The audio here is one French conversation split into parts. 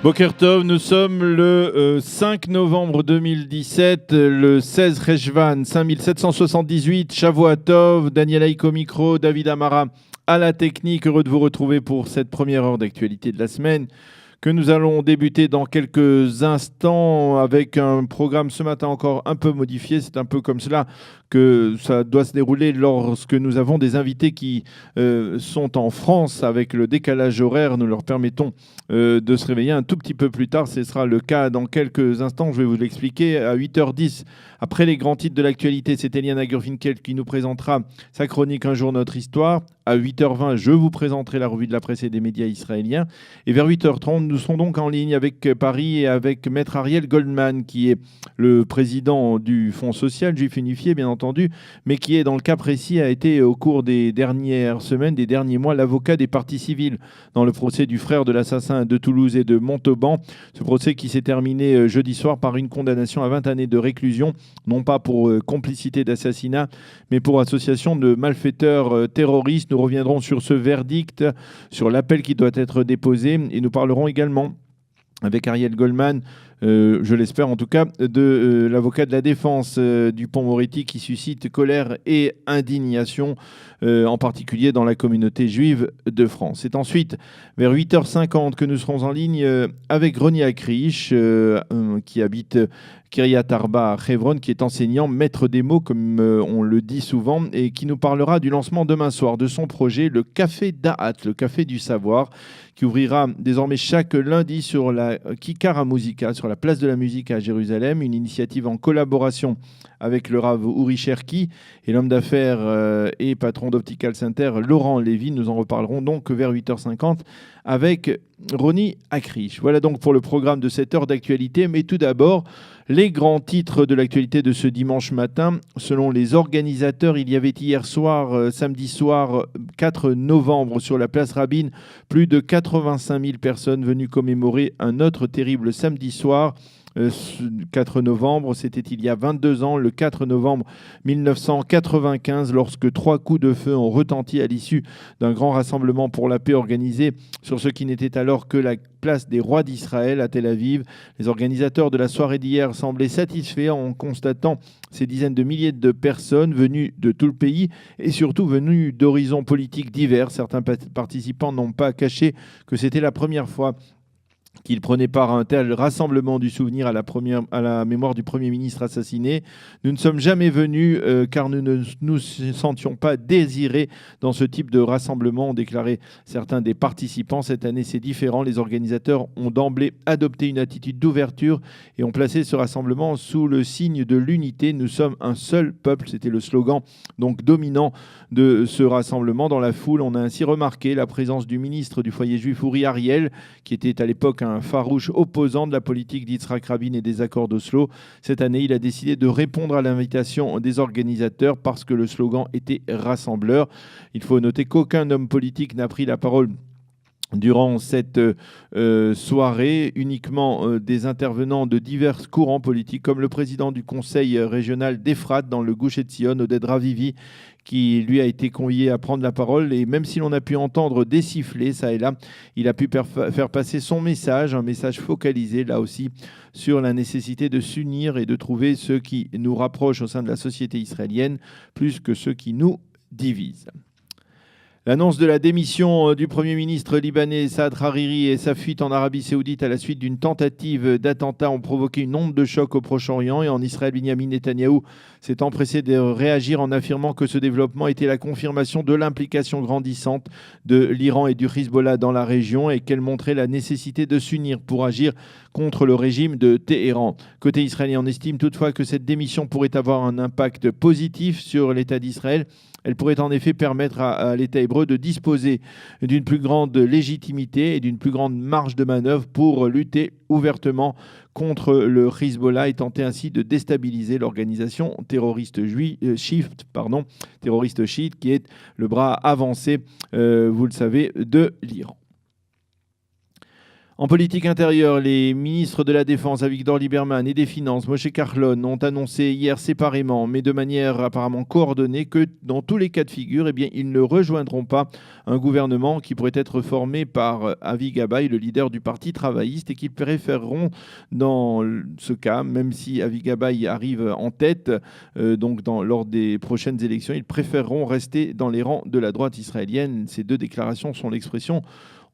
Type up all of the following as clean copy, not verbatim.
Boker Tov, nous sommes le 5 novembre 2017, le 16 Rejvan 5778, Shavua Tov, Daniel Haïk au micro, David Amara à la technique. Heureux de vous retrouver pour cette première heure d'actualité de la semaine que nous allons débuter dans quelques instants avec un programme ce matin encore un peu modifié. C'est un peu comme cela que ça doit se dérouler lorsque nous avons des invités qui sont en France avec le décalage horaire. Nous leur permettons de se réveiller un tout petit peu plus tard. Ce sera le cas dans quelques instants. Je vais vous l'expliquer. À 8h10, après les grands titres de l'actualité, c'est Eliana Gurfinkel qui nous présentera sa chronique Un jour notre histoire. À 8h20, je vous présenterai la revue de la presse et des médias israéliens. Et vers 8h30, nous serons donc en ligne avec Paris et avec Maître Ariel Goldman, qui est le président du Fonds social juif unifié, bien entendu, mais qui est, dans le cas précis, a été au cours des dernières semaines, des derniers mois, l'avocat des parties civiles dans le procès du frère de l'assassin de Toulouse et de Montauban. Ce procès qui s'est terminé jeudi soir par une condamnation à 20 années de réclusion, non pas pour complicité d'assassinat, mais pour association de malfaiteurs terroristes. Nous reviendrons sur ce verdict, sur l'appel qui doit être déposé, et nous parlerons également avec Ariel Goldman, je l'espère en tout cas, de l'avocat de la défense Dupond-Moretti qui suscite colère et indignation, en particulier dans la communauté juive de France. C'est ensuite vers 8h50 que nous serons en ligne avec Roni Akrish, qui habite Kiryat Arba à Hebron, qui est enseignant, maître des mots, comme on le dit souvent, et qui nous parlera du lancement demain soir de son projet, le Café Da'at, le Café du Savoir, qui ouvrira désormais chaque lundi sur la Kikar HaMuzika, sur la place de la musique à Jérusalem, une initiative en collaboration avec le Rav Uri Cherki et l'homme d'affaires et patron d'Optical Center, Laurent Lévy. Nous en reparlerons donc vers 8h50 avec Roni Akrish. Voilà donc pour le programme de cette heure d'actualité, mais tout d'abord, les grands titres de l'actualité de ce dimanche matin. Selon les organisateurs, il y avait hier soir, samedi soir, 4 novembre, sur la place Rabin, plus de 85 000 personnes venues commémorer un autre terrible samedi soir. 4 novembre, c'était il y a 22 ans, le 4 novembre 1995, lorsque 3 coups de feu ont retenti à l'issue d'un grand rassemblement pour la paix organisé sur ce qui n'était alors que la place des rois d'Israël à Tel Aviv. Les organisateurs de la soirée d'hier semblaient satisfaits en constatant ces dizaines de milliers de personnes venues de tout le pays et surtout venues d'horizons politiques divers. Certains participants n'ont pas caché que c'était la première fois qu'il prenait part à un tel rassemblement du souvenir à la mémoire du Premier ministre assassiné. Nous ne sommes jamais venus car nous ne nous sentions pas désirés dans ce type de rassemblement, ont déclaré certains des participants. Cette année, c'est différent. Les organisateurs ont d'emblée adopté une attitude d'ouverture et ont placé ce rassemblement sous le signe de l'unité. Nous sommes un seul peuple, c'était le slogan donc dominant de ce rassemblement. Dans la foule, on a ainsi remarqué la présence du ministre du foyer juif Uri Ariel, qui était à l'époque un farouche opposant de la politique d'Yitzhak Rabin et des accords d'Oslo. Cette année, il a décidé de répondre à l'invitation des organisateurs parce que le slogan était rassembleur. Il faut noter qu'aucun homme politique n'a pris la parole durant cette soirée, uniquement des intervenants de divers courants politiques, comme le président du conseil régional d'Efrat dans le Gush Etzion, Oded Ravivi, qui lui a été convié à prendre la parole. Et même si l'on a pu entendre des sifflets, ça et là, il a pu faire passer son message, un message focalisé, là aussi, sur la nécessité de s'unir et de trouver ce qui nous rapproche au sein de la société israélienne, plus que ce qui nous divise. L'annonce de la démission du Premier ministre libanais Saad Hariri et sa fuite en Arabie Saoudite à la suite d'une tentative d'attentat ont provoqué une onde de choc au Proche-Orient. Et en Israël, Binyamin Netanyahou s'est empressé de réagir en affirmant que ce développement était la confirmation de l'implication grandissante de l'Iran et du Hezbollah dans la région et qu'elle montrait la nécessité de s'unir pour agir contre le régime de Téhéran. Côté israélien, on estime toutefois que cette démission pourrait avoir un impact positif sur l'État d'Israël. Elle pourrait en effet permettre à l'État hébreu de disposer d'une plus grande légitimité et d'une plus grande marge de manœuvre pour lutter ouvertement contre le Hezbollah et tenter ainsi de déstabiliser l'organisation terroriste chiite, qui est le bras avancé, vous le savez, de l'Iran. En politique intérieure, les ministres de la Défense, Avigdor Lieberman, et des Finances, Moshe Kahlon, ont annoncé hier séparément, mais de manière apparemment coordonnée, que dans tous les cas de figure, ils ne rejoindront pas un gouvernement qui pourrait être formé par Avi Gabay, le leader du Parti travailliste, et qu'ils préféreront, dans ce cas, même si Avi Gabay arrive en tête, lors des prochaines élections, ils préféreront rester dans les rangs de la droite israélienne. Ces deux déclarations sont l'expression,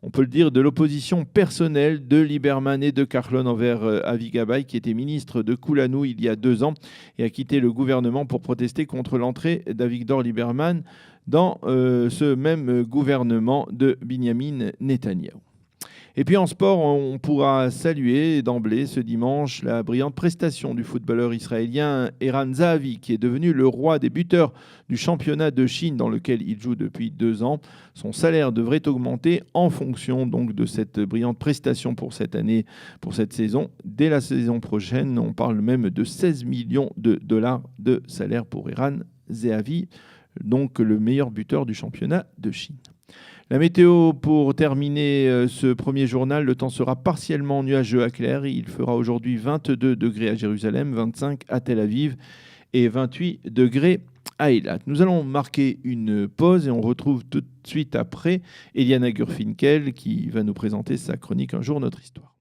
on peut le dire, de l'opposition personnelle de Lieberman et de Kahlon envers Avi Gabay, qui était ministre de Kulanu il y a 2 ans et a quitté le gouvernement pour protester contre l'entrée d'Avigdor Lieberman dans ce même gouvernement de Binyamin Netanyahou. Et puis en sport, on pourra saluer d'emblée ce dimanche la brillante prestation du footballeur israélien Eran Zahavi, qui est devenu le roi des buteurs du championnat de Chine dans lequel il joue depuis 2 ans. Son salaire devrait augmenter en fonction donc de cette brillante prestation pour cette année, pour cette saison. Dès la saison prochaine, on parle même de 16 millions de dollars de salaire pour Eran Zahavi, donc le meilleur buteur du championnat de Chine. La météo pour terminer ce premier journal, le temps sera partiellement nuageux à clair. Il fera aujourd'hui 22 degrés à Jérusalem, 25 à Tel Aviv et 28 degrés à Eilat. Nous allons marquer une pause et on retrouve tout de suite après Eliana Gurfinkel qui va nous présenter sa chronique Un jour notre histoire.